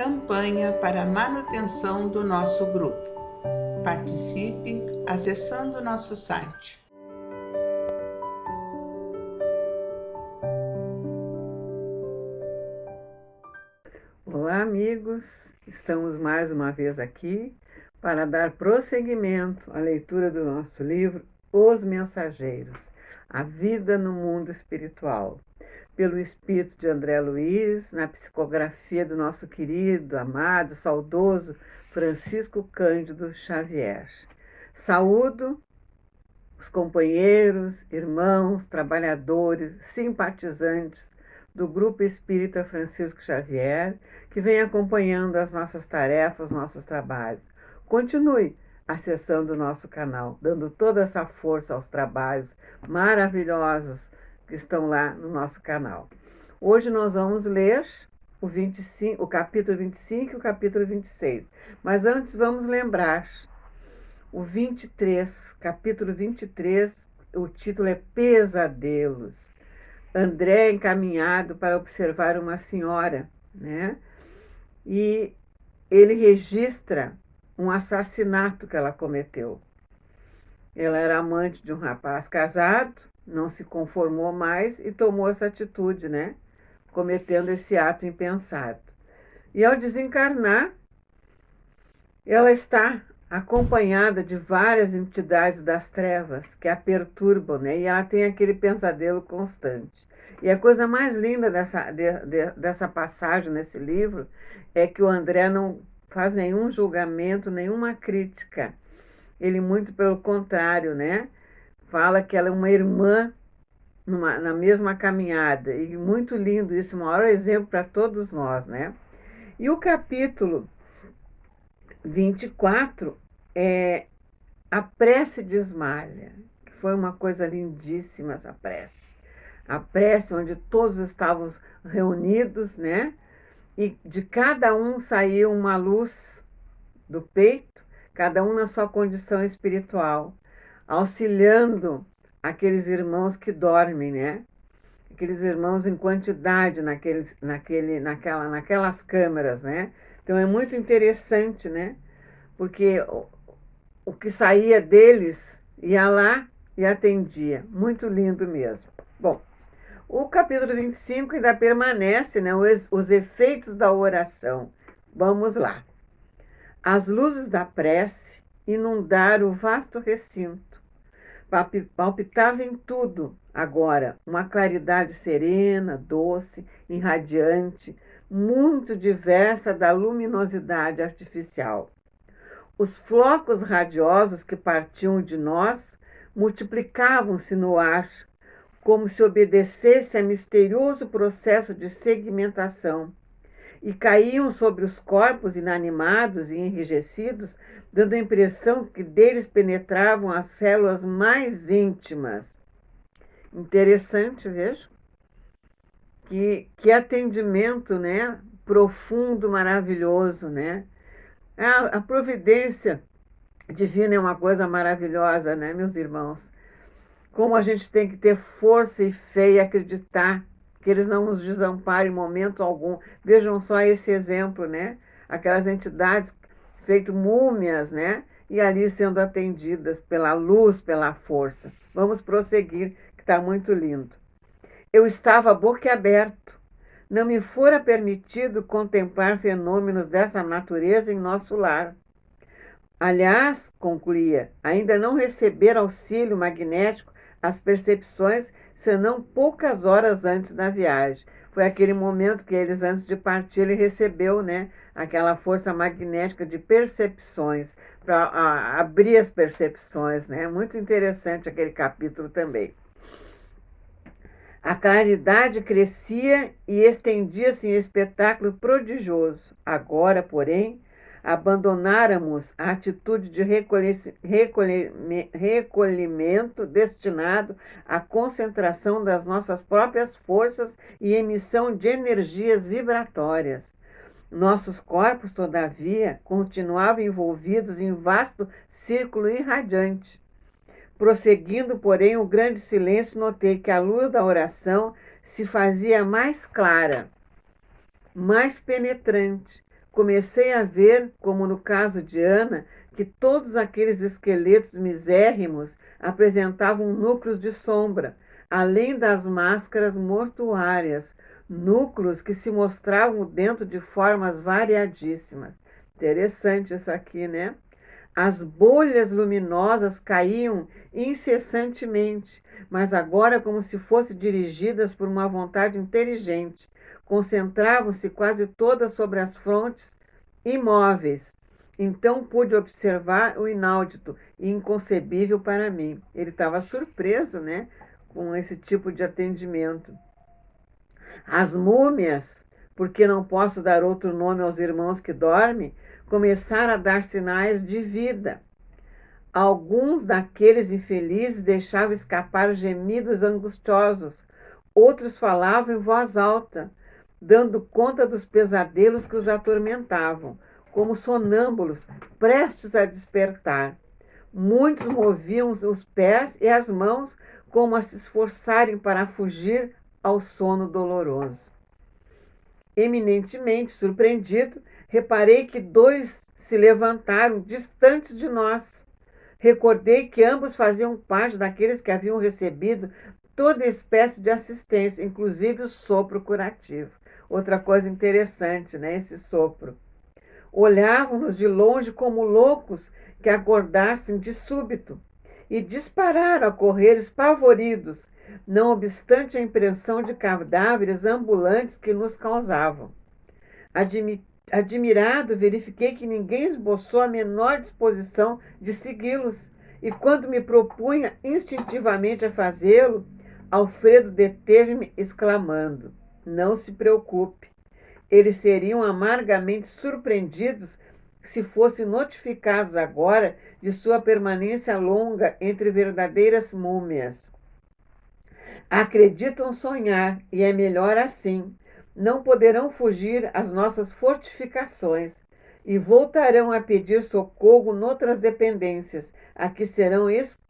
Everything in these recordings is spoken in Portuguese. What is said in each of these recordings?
campanha para a manutenção do nosso grupo. Participe acessando o nosso site. Olá, amigos! Estamos mais uma vez aqui para dar prosseguimento à leitura do nosso livro Os Mensageiros, a vida no mundo espiritual, pelo espírito de André Luiz, na psicografia do nosso querido, amado, saudoso Francisco Cândido Xavier. Saúdo os companheiros, irmãos, trabalhadores, simpatizantes do Grupo Espírita Francisco Xavier, que vem acompanhando as nossas tarefas, nossos trabalhos. Continue acessando o nosso canal, dando toda essa força aos trabalhos maravilhosos que estão lá no nosso canal. Hoje nós vamos ler o capítulo 25 e o capítulo 26. Mas antes vamos lembrar o 23, capítulo 23, o título é Pesadelos. André é encaminhado para observar uma senhora, né? E ele registra um assassinato que ela cometeu. Ela era amante de um rapaz casado, não se conformou mais e tomou essa atitude, né? Cometendo esse ato impensado. E ao desencarnar, ela está acompanhada de várias entidades das trevas que a perturbam, né? E ela tem aquele pesadelo constante. E a coisa mais linda dessa passagem nesse livro é que o André não faz nenhum julgamento, nenhuma crítica. Ele, muito pelo contrário, né? Fala que ela é uma irmã na mesma caminhada. E muito lindo isso, o maior exemplo para todos nós, né? E o capítulo 24 é a prece de Ismália, que foi uma coisa lindíssima essa prece. A prece onde todos estavam reunidos, né? E de cada um saiu uma luz do peito, cada um na sua condição espiritual, auxiliando aqueles irmãos que dormem, né? Aqueles irmãos em quantidade naquelas câmeras, né? Então é muito interessante, né? Porque o que saía deles ia lá e atendia. Muito lindo mesmo. Bom, o capítulo 25 ainda permanece, né? Os efeitos da oração. Vamos lá. As luzes da prece inundaram o vasto recinto. Palpitava em tudo, agora, uma claridade serena, doce, irradiante, muito diversa da luminosidade artificial. Os flocos radiosos que partiam de nós multiplicavam-se no ar, como se obedecesse a misterioso processo de segmentação, e caíam sobre os corpos inanimados e enrijecidos, dando a impressão que deles penetravam as células mais íntimas. Interessante, veja. Que atendimento, né? Profundo, maravilhoso, né? A providência divina é uma coisa maravilhosa, né, meus irmãos? Como a gente tem que ter força e fé e acreditar que eles não nos desamparem em momento algum. Vejam só esse exemplo, né? Aquelas entidades feito múmias, né? E ali sendo atendidas pela luz, pela força. Vamos prosseguir, que está muito lindo. Eu estava boquiaberto. Não me fora permitido contemplar fenômenos dessa natureza em nosso lar. Aliás, concluía, ainda não receber auxílio magnético às percepções, senão poucas horas antes da viagem. Foi aquele momento que eles, antes de partir, ele recebeu, né, aquela força magnética de percepções, para abrir as percepções, né? Muito interessante aquele capítulo também. A claridade crescia e estendia-se em espetáculo prodigioso. Agora, porém, abandonáramos a atitude de recolhimento destinado à concentração das nossas próprias forças e emissão de energias vibratórias. Nossos corpos, todavia, continuavam envolvidos em vasto círculo irradiante. Prosseguindo, porém, o grande silêncio, notei que a luz da oração se fazia mais clara, mais penetrante, comecei a ver, como no caso de Ana, que todos aqueles esqueletos misérrimos apresentavam núcleos de sombra, além das máscaras mortuárias, núcleos que se mostravam dentro de formas variadíssimas. Interessante isso aqui, né? As bolhas luminosas caíam incessantemente, mas agora como se fossem dirigidas por uma vontade inteligente. Concentravam-se quase todas sobre as frontes imóveis. Então pude observar o inaudito e inconcebível para mim. Ele estava surpreso, né, com esse tipo de atendimento. As múmias, porque não posso dar outro nome aos irmãos que dormem, começaram a dar sinais de vida. Alguns daqueles infelizes deixavam escapar gemidos angustiosos, outros falavam em voz alta, dando conta dos pesadelos que os atormentavam, como sonâmbulos prestes a despertar. Muitos moviam os pés e as mãos como a se esforçarem para fugir ao sono doloroso. Eminentemente surpreendido, reparei que 2 se levantaram distantes de nós. Recordei que ambos faziam parte daqueles que haviam recebido toda espécie de assistência, inclusive o sopro curativo. Outra coisa interessante, né? Esse sopro. Olhavam-nos de longe como loucos que acordassem de súbito e dispararam a correr espavoridos, não obstante a impressão de cadáveres ambulantes que nos causavam. Admirado, verifiquei que ninguém esboçou a menor disposição de segui-los, e quando me propunha instintivamente a fazê-lo, Alfredo deteve-me exclamando: "Não se preocupe, eles seriam amargamente surpreendidos se fossem notificados agora de sua permanência longa entre verdadeiras múmias. Acreditam sonhar, e é melhor assim. Não poderão fugir às nossas fortificações e voltarão a pedir socorro noutras dependências, a que serão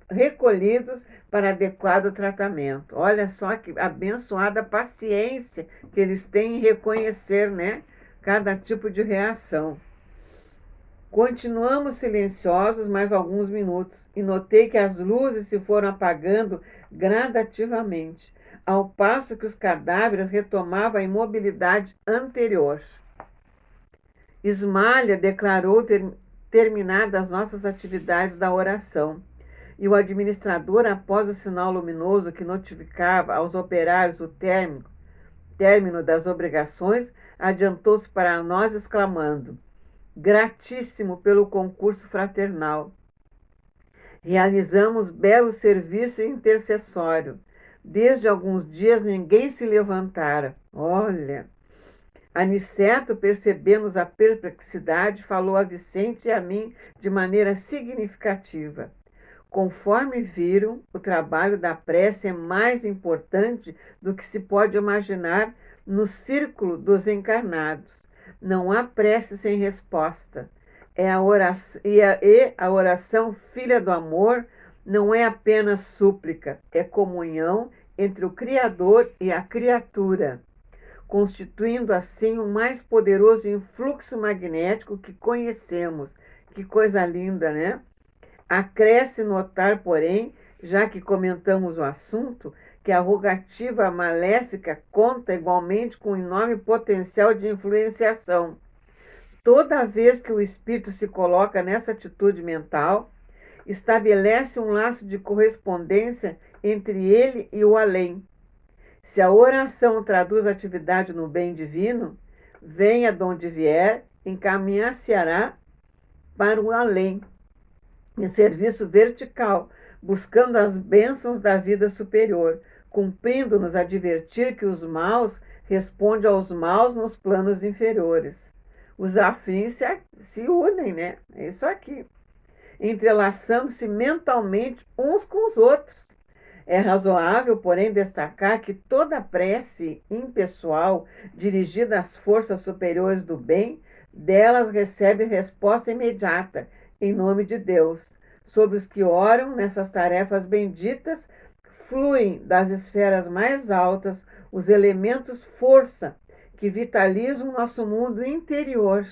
recolhidos para adequado tratamento." Olha só que abençoada paciência que eles têm em reconhecer, né, cada tipo de reação. Continuamos silenciosos mais alguns minutos e notei que as luzes se foram apagando gradativamente, ao passo que os cadáveres retomavam a imobilidade anterior. Ismália declarou terminadas as nossas atividades da oração, e o administrador, após o sinal luminoso que notificava aos operários o término das obrigações, adiantou-se para nós exclamando: "Gratíssimo pelo concurso fraternal. Realizamos belo serviço intercessório. Desde alguns dias ninguém se levantara." Olha, Aniceto, percebemos a perplexidade, falou a Vicente e a mim de maneira significativa. Conforme viram, o trabalho da prece é mais importante do que se pode imaginar no círculo dos encarnados. Não há prece sem resposta. A oração filha do amor não é apenas súplica, é comunhão entre o Criador e a criatura, constituindo assim o mais poderoso influxo magnético que conhecemos. Que coisa linda, né? Acresce notar, porém, já que comentamos o assunto, que a rogativa maléfica conta igualmente com um enorme potencial de influenciação. Toda vez que o espírito se coloca nessa atitude mental, estabelece um laço de correspondência entre ele e o além. Se a oração traduz a atividade no bem divino, venha de onde vier, encaminhar-se-á para o além, em serviço vertical, buscando as bênçãos da vida superior, cumprindo-nos advertir que os maus respondem aos maus nos planos inferiores. Os afins se unem, né? É isso aqui. Entrelaçando-se mentalmente uns com os outros. É razoável, porém, destacar que toda prece impessoal dirigida às forças superiores do bem, delas recebe resposta imediata, em nome de Deus. Sobre os que oram nessas tarefas benditas, fluem das esferas mais altas os elementos força que vitalizam nosso mundo interior.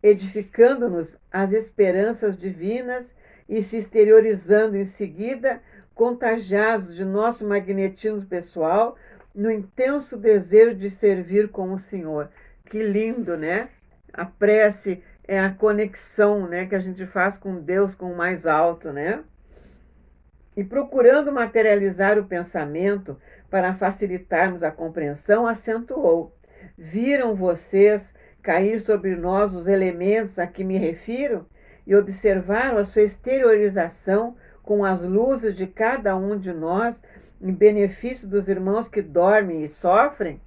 edificando-nos as esperanças divinas e se exteriorizando em seguida, contagiados de nosso magnetismo pessoal, no intenso desejo de servir com o Senhor. Que lindo, né? A prece é a conexão, né, que a gente faz com Deus, com o mais alto, né? E procurando materializar o pensamento para facilitarmos a compreensão, acentuou: viram vocês cair sobre nós os elementos a que me refiro e observaram a sua exteriorização com as luzes de cada um de nós em benefício dos irmãos que dormem e sofrem?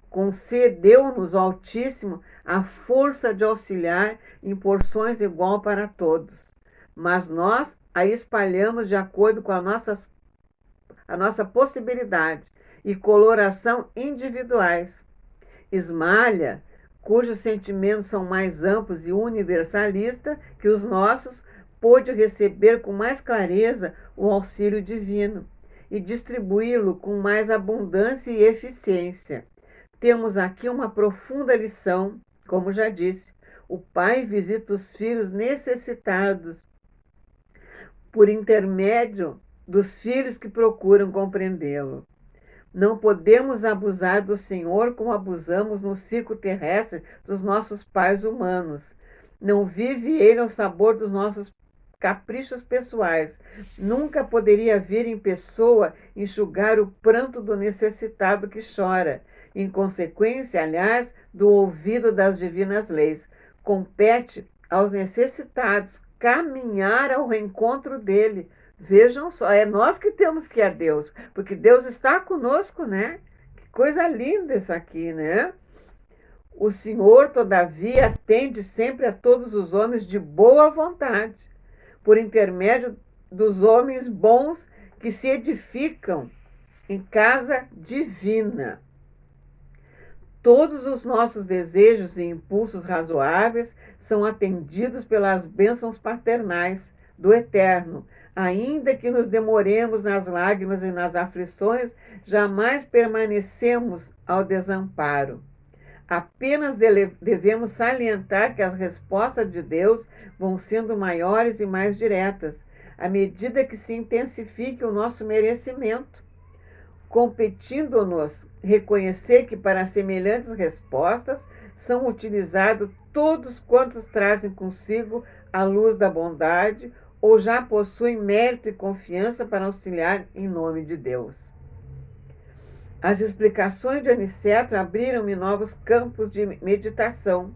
Concedeu-nos o Altíssimo a força de auxiliar em porções igual para todos, mas nós a espalhamos de acordo com a nossa possibilidade e coloração individuais. Esmalha, cujos sentimentos são mais amplos e universalistas que os nossos, pôde receber com mais clareza o auxílio divino e distribuí-lo com mais abundância e eficiência. Temos aqui uma profunda lição, como já disse. O pai visita os filhos necessitados por intermédio dos filhos que procuram compreendê-lo. Não podemos abusar do Senhor como abusamos no ciclo terrestre dos nossos pais humanos. Não vive ele ao sabor dos nossos caprichos pessoais. Nunca poderia vir em pessoa enxugar o pranto do necessitado que chora. Em consequência, aliás, do ouvido das divinas leis. Compete aos necessitados caminhar ao reencontro dele. Vejam só, é nós que temos que ir a Deus, porque Deus está conosco, né? Que coisa linda isso aqui, né? O Senhor, todavia, atende sempre a todos os homens de boa vontade, por intermédio dos homens bons que se edificam em casa divina. Todos os nossos desejos e impulsos razoáveis são atendidos pelas bênçãos paternais do Eterno. Ainda que nos demoremos nas lágrimas e nas aflições, jamais permanecemos ao desamparo. Apenas devemos salientar que as respostas de Deus vão sendo maiores e mais diretas, à medida que se intensifique o nosso merecimento, competindo-nos reconhecer que para semelhantes respostas são utilizados todos quantos trazem consigo a luz da bondade ou já possuem mérito e confiança para auxiliar em nome de Deus. As explicações de Aniceto abriram-me novos campos de meditação.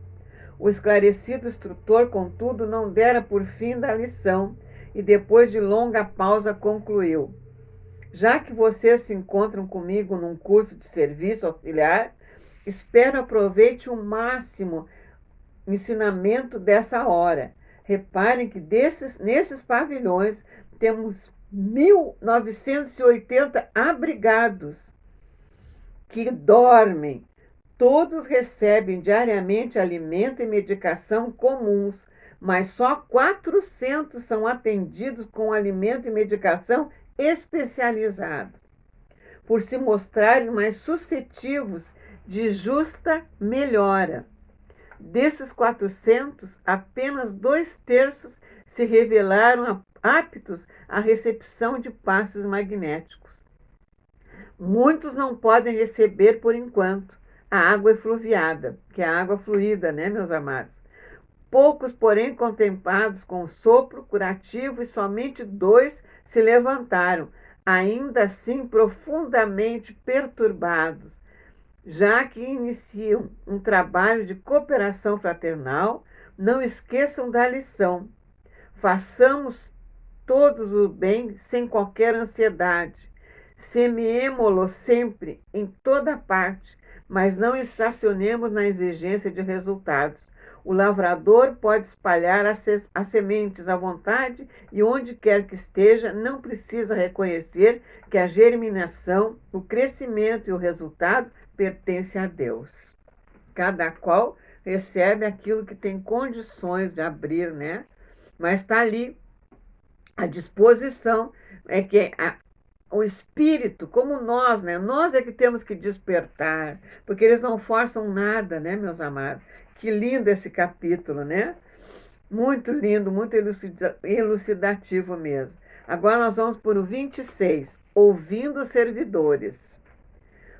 O esclarecido instrutor, contudo, não dera por fim da lição e, depois de longa pausa, concluiu: já que vocês se encontram comigo num curso de serviço auxiliar, espero aproveite o máximo ensinamento dessa hora. Reparem que nesses pavilhões temos 1.980 abrigados que dormem. Todos recebem diariamente alimento e medicação comuns, mas só 400 são atendidos com alimento e medicação especializado, por se mostrarem mais suscetíveis de justa melhora. Desses 400, apenas 2/3 se revelaram aptos à recepção de passes magnéticos. Muitos não podem receber por enquanto a água efluviada, que é a água fluida, né, meus amados? Poucos, porém, contemplados com o sopro curativo, e somente 2 se levantaram, ainda assim profundamente perturbados, já que iniciam um trabalho de cooperação fraternal. Não esqueçam da lição. Façamos todos o bem sem qualquer ansiedade. Semeemo-lo sempre, em toda parte, mas não estacionemos na exigência de resultados. O lavrador pode espalhar as sementes à vontade e onde quer que esteja, não precisa reconhecer que a germinação, o crescimento e o resultado pertencem a Deus. Cada qual recebe aquilo que tem condições de abrir, né? Mas está ali à disposição, é que o espírito, como nós, né? Nós é que temos que despertar, porque eles não forçam nada, né, meus amados? Que lindo esse capítulo, né? Muito lindo, muito elucidativo mesmo. Agora nós vamos para o 26, ouvindo os servidores.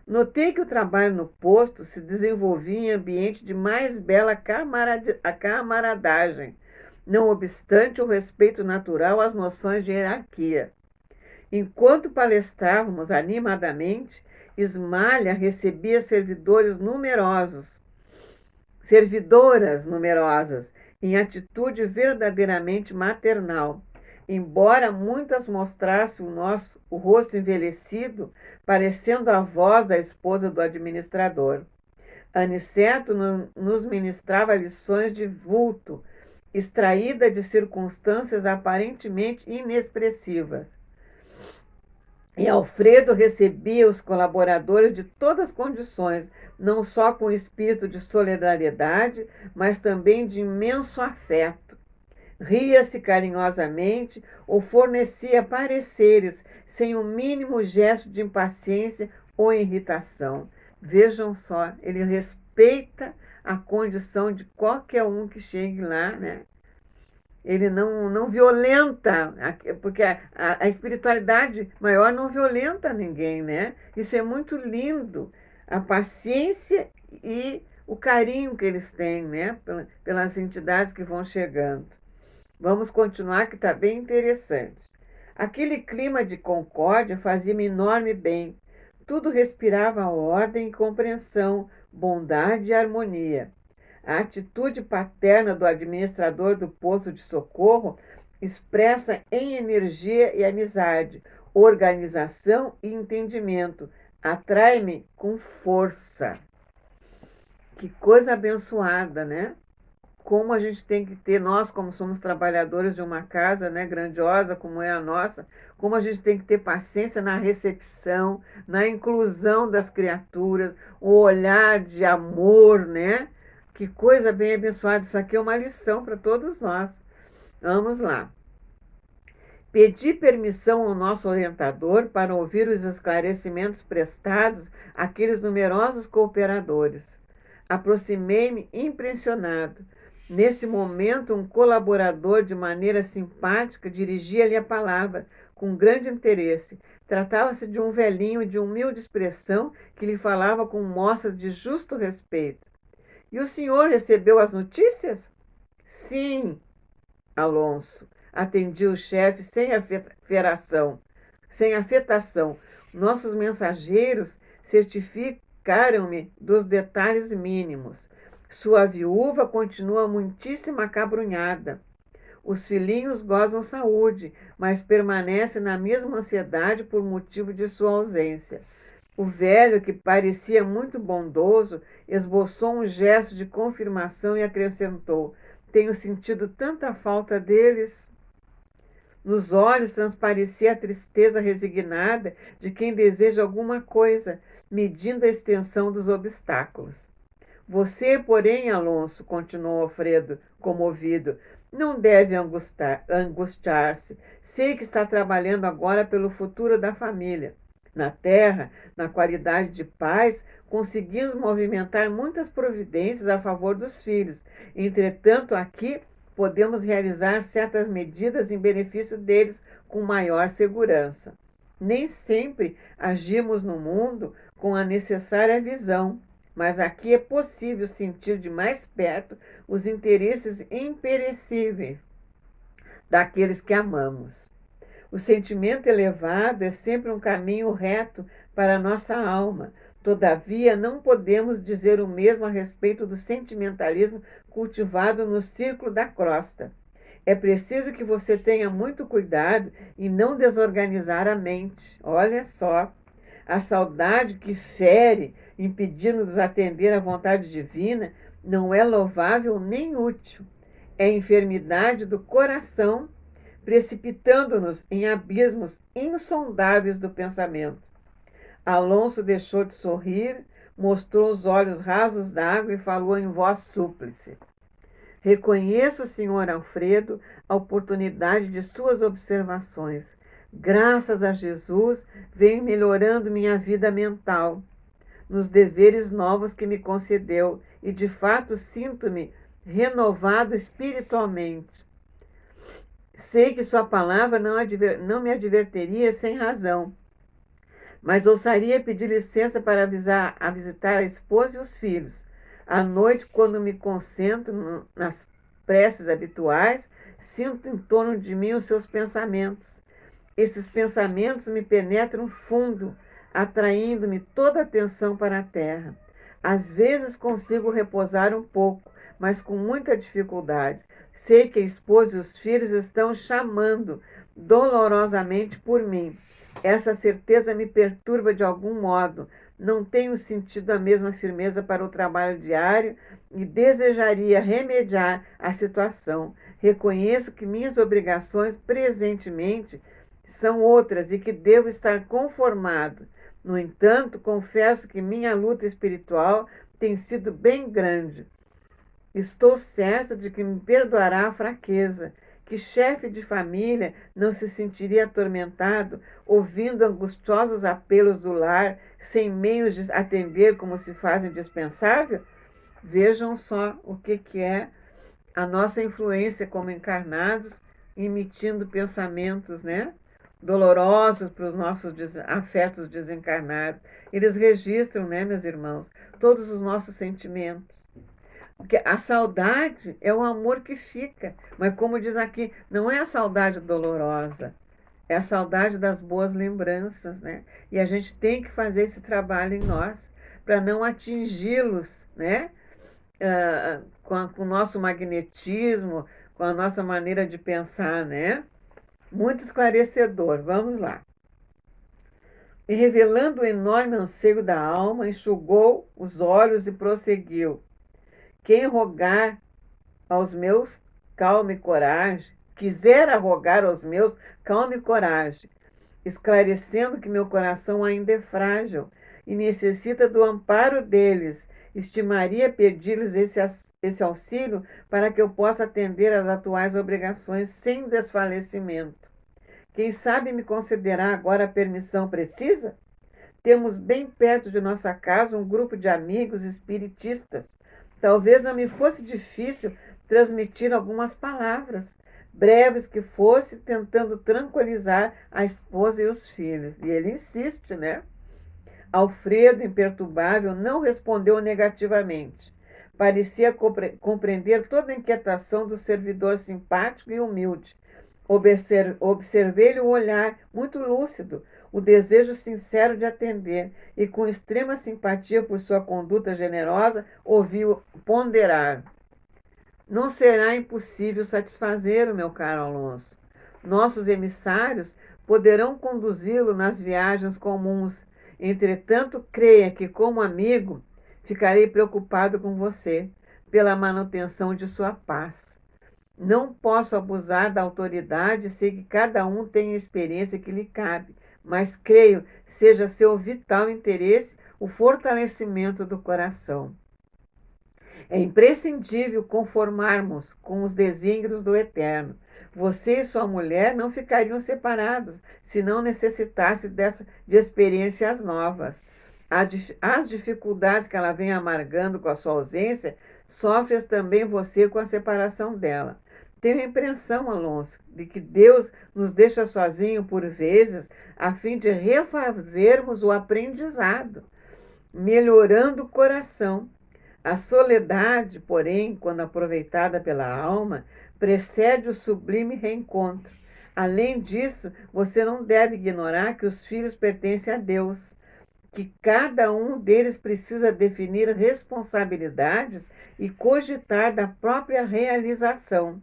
Notei que o trabalho no posto se desenvolvia em ambiente de mais bela camaradagem, não obstante o respeito natural às noções de hierarquia. Enquanto palestrávamos animadamente, Ismalha recebia servidoras numerosas, em atitude verdadeiramente maternal. Embora muitas mostrassem o rosto envelhecido, parecendo a voz da esposa do administrador. Aniceto nos ministrava lições de vulto, extraída de circunstâncias aparentemente inexpressivas. E Alfredo recebia os colaboradores de todas as condições, não só com espírito de solidariedade, mas também de imenso afeto. Ria-se carinhosamente ou fornecia pareceres sem o mínimo gesto de impaciência ou irritação. Vejam só, ele respeita a condição de qualquer um que chegue lá, né? Ele não violenta, porque a espiritualidade maior não violenta ninguém, né? Isso é muito lindo. A paciência e o carinho que eles têm, né? Pelas entidades que vão chegando. Vamos continuar, que está bem interessante. Aquele clima de concórdia fazia-me enorme bem. Tudo respirava ordem e compreensão, bondade e harmonia. A atitude paterna do administrador do posto de socorro expressa em energia e amizade, organização e entendimento. Atrai-me com força. Que coisa abençoada, né? Como a gente tem que ter, nós como somos trabalhadores de uma casa, né, grandiosa como é a nossa, como a gente tem que ter paciência na recepção, na inclusão das criaturas, o olhar de amor, né? Que coisa bem abençoada. Isso aqui é uma lição para todos nós. Vamos lá. Pedi permissão ao nosso orientador para ouvir os esclarecimentos prestados àqueles numerosos cooperadores. Aproximei-me impressionado. Nesse momento, um colaborador, de maneira simpática, dirigia-lhe a palavra, com grande interesse. Tratava-se de um velhinho de humilde expressão que lhe falava com mostra de justo respeito. E o senhor recebeu as notícias? Sim, Alonso, atendia o chefe sem afetação. Nossos mensageiros certificaram-me dos detalhes mínimos. Sua viúva continua muitíssimo acabrunhada. Os filhinhos gozam saúde, mas permanecem na mesma ansiedade por motivo de sua ausência. O velho, que parecia muito bondoso, esboçou um gesto de confirmação e acrescentou: tenho sentido tanta falta deles. Nos olhos transparecia a tristeza resignada de quem deseja alguma coisa, medindo a extensão dos obstáculos. Você, porém, Alonso, continuou Alfredo, comovido, não deve angustiar-se. Sei que está trabalhando agora pelo futuro da família. Na terra, na qualidade de pais, conseguimos movimentar muitas providências a favor dos filhos. Entretanto, aqui podemos realizar certas medidas em benefício deles com maior segurança. Nem sempre agimos no mundo com a necessária visão, mas aqui é possível sentir de mais perto os interesses imperecíveis daqueles que amamos. O sentimento elevado é sempre um caminho reto para a nossa alma. Todavia, não podemos dizer o mesmo a respeito do sentimentalismo cultivado no círculo da crosta. É preciso que você tenha muito cuidado e não desorganizar a mente. Olha só, a saudade que fere, impedindo-nos atender à vontade divina, não é louvável nem útil. É enfermidade do coração, precipitando-nos em abismos insondáveis do pensamento. Alonso deixou de sorrir, mostrou os olhos rasos d'água e falou em voz súplice: reconheço, senhor Alfredo, a oportunidade de suas observações. Graças a Jesus, venho melhorando minha vida mental, nos deveres novos que me concedeu, e de fato sinto-me renovado espiritualmente. Sei que sua palavra não me adverteria sem razão, mas ousaria pedir licença para visitar a esposa e os filhos. À noite, quando me concentro nas preces habituais, sinto em torno de mim os seus pensamentos. Esses pensamentos me penetram fundo, atraindo-me toda a atenção para a terra. Às vezes consigo repousar um pouco, mas com muita dificuldade. Sei que a esposa e os filhos estão chamando dolorosamente por mim. Essa certeza me perturba de algum modo. Não tenho sentido a mesma firmeza para o trabalho diário e desejaria remediar a situação. Reconheço que minhas obrigações presentemente são outras e que devo estar conformado. No entanto, confesso que minha luta espiritual tem sido bem grande. Estou certo de que me perdoará a fraqueza. Que chefe de família não se sentiria atormentado ouvindo angustiosos apelos do lar sem meios de atender como se faz indispensável? Vejam só o que é a nossa influência como encarnados, emitindo pensamentos, né, dolorosos para os nossos afetos desencarnados. Eles registram, né, meus irmãos, todos os nossos sentimentos. Porque a saudade é o amor que fica, mas como diz aqui, não é a saudade dolorosa, é a saudade das boas lembranças, né? E a gente tem que fazer esse trabalho em nós, para não atingi-los, né? Com o nosso magnetismo, com a nossa maneira de pensar, né? Muito esclarecedor, vamos lá. E revelando o enorme anseio da alma, enxugou os olhos e prosseguiu. Quem rogar aos meus, calma e coragem, quisera rogar aos meus, calma e coragem, esclarecendo que meu coração ainda é frágil e necessita do amparo deles, estimaria pedir-lhes esse auxílio para que eu possa atender às atuais obrigações sem desfalecimento. Quem sabe me concederá agora a permissão precisa? Temos bem perto de nossa casa um grupo de amigos espiritistas. Talvez não me fosse difícil transmitir algumas palavras, breves que fosse, tentando tranquilizar a esposa e os filhos. E ele insiste, né? Alfredo, imperturbável, não respondeu negativamente. Parecia compreender toda a inquietação do servidor simpático e humilde. Observei-lhe o olhar muito lúcido, o desejo sincero de atender, e com extrema simpatia por sua conduta generosa, ouvi-o ponderar. Não será impossível satisfazê-lo, meu caro Alonso. Nossos emissários poderão conduzi-lo nas viagens comuns. Entretanto, creia que, como amigo, ficarei preocupado com você, pela manutenção de sua paz. Não posso abusar da autoridade, sei que cada um tem a experiência que lhe cabe, mas creio seja seu vital interesse o fortalecimento do coração. É imprescindível conformarmos com os desígnios do Eterno. Você e sua mulher não ficariam separados se não necessitasse de experiências novas. As dificuldades que ela vem amargando com a sua ausência, sofre-as também você com a separação dela. Tenho a impressão, Alonso, de que Deus nos deixa sozinhos por vezes a fim de refazermos o aprendizado, melhorando o coração. A soledade, porém, quando aproveitada pela alma, precede o sublime reencontro. Além disso, você não deve ignorar que os filhos pertencem a Deus, que cada um deles precisa definir responsabilidades e cogitar da própria realização.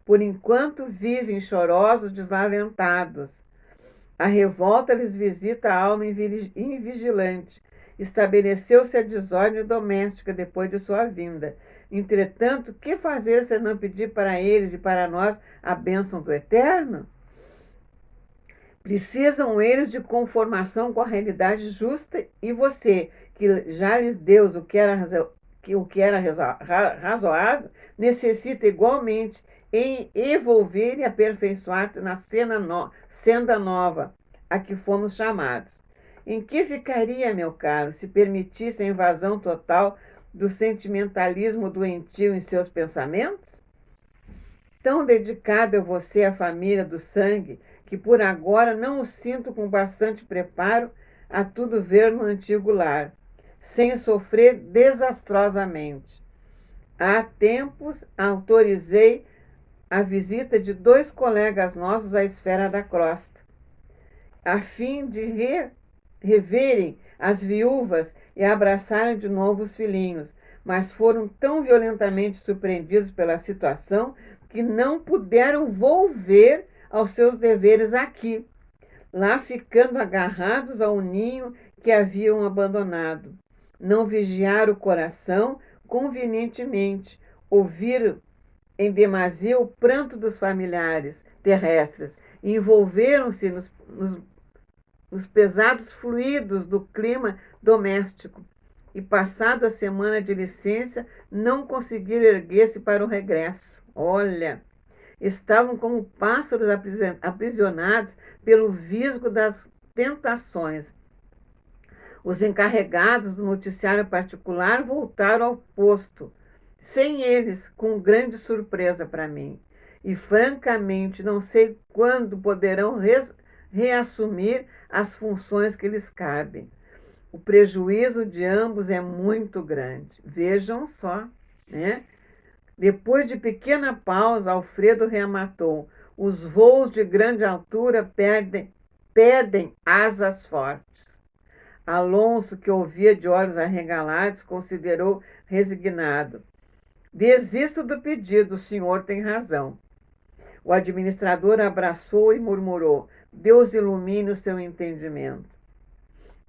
Por enquanto vivem chorosos, desalentados. A revolta lhes visita a alma invigilante. Estabeleceu-se a desordem doméstica depois de sua vinda. Entretanto, que fazer se não pedir para eles e para nós a bênção do Eterno? Precisam eles de conformação com a realidade justa e você, que já lhes deu o que era razoável, necessita igualmente em evolver e aperfeiçoar-te na senda nova a que fomos chamados. Em que ficaria, meu caro, se permitisse a invasão total do sentimentalismo doentio em seus pensamentos? Tão dedicado é você à família do sangue que por agora não o sinto com bastante preparo a tudo ver no antigo lar, sem sofrer desastrosamente. Há tempos autorizei a visita de 2 colegas nossos à esfera da crosta, a fim de reverem as viúvas e abraçarem de novo os filhinhos, mas foram tão violentamente surpreendidos pela situação que não puderam volver aos seus deveres aqui, lá ficando agarrados ao ninho que haviam abandonado. Não vigiaram o coração convenientemente, ouviram em demasia o pranto dos familiares terrestres e envolveram-se nos pesados fluidos do clima doméstico. E, passado a semana de licença, não conseguiram erguer-se para o regresso. Olha, estavam como pássaros aprisionados pelo visgo das tentações. Os encarregados do noticiário particular voltaram ao posto, sem eles, com grande surpresa para mim. E, francamente, não sei quando poderão reassumir as funções que lhes cabem. O prejuízo de ambos é muito grande. Vejam só, né? Depois de pequena pausa, Alfredo reamatou: os voos de grande altura pedem asas fortes. Alonso, que ouvia de olhos arregalados, considerou resignado: desisto do pedido, o senhor tem razão. O administrador abraçou e murmurou: Deus ilumine o seu entendimento.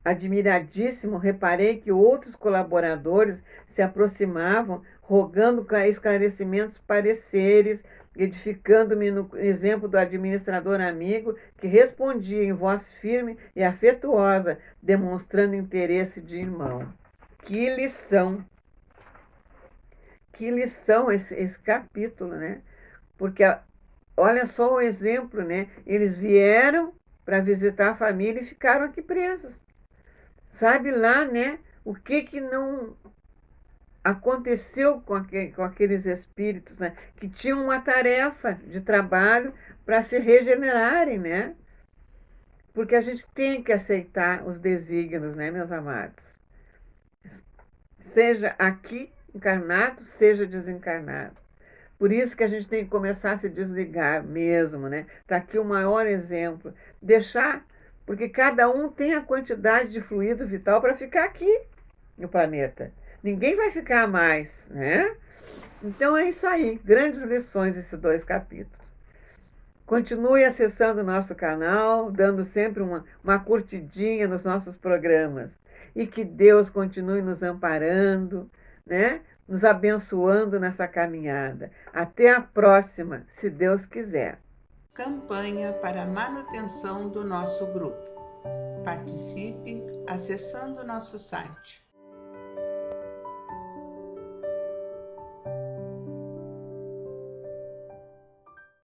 Admiradíssimo, reparei que outros colaboradores se aproximavam, rogando esclarecimentos, pareceres, edificando-me no exemplo do administrador amigo, que respondia em voz firme e afetuosa, demonstrando interesse de irmão. Que lição! Que lição esse capítulo, né? Porque olha só o exemplo, né? Eles vieram para visitar a família e ficaram aqui presos. Sabe lá, né? O que não aconteceu com aqueles espíritos, né? Que tinham uma tarefa de trabalho para se regenerarem, né? Porque a gente tem que aceitar os desígnios, né, meus amados? Seja aqui encarnado, seja desencarnado. Por isso que a gente tem que começar a se desligar mesmo, né? Está aqui o maior exemplo. Deixar, porque cada um tem a quantidade de fluido vital para ficar aqui no planeta. Ninguém vai ficar mais, né? Então é isso aí. Grandes lições esses 2 capítulos. Continue acessando o nosso canal, dando sempre uma curtidinha nos nossos programas. E que Deus continue nos amparando, né? Nos abençoando nessa caminhada. Até a próxima, se Deus quiser. Campanha para a manutenção do nosso grupo. Participe acessando nosso site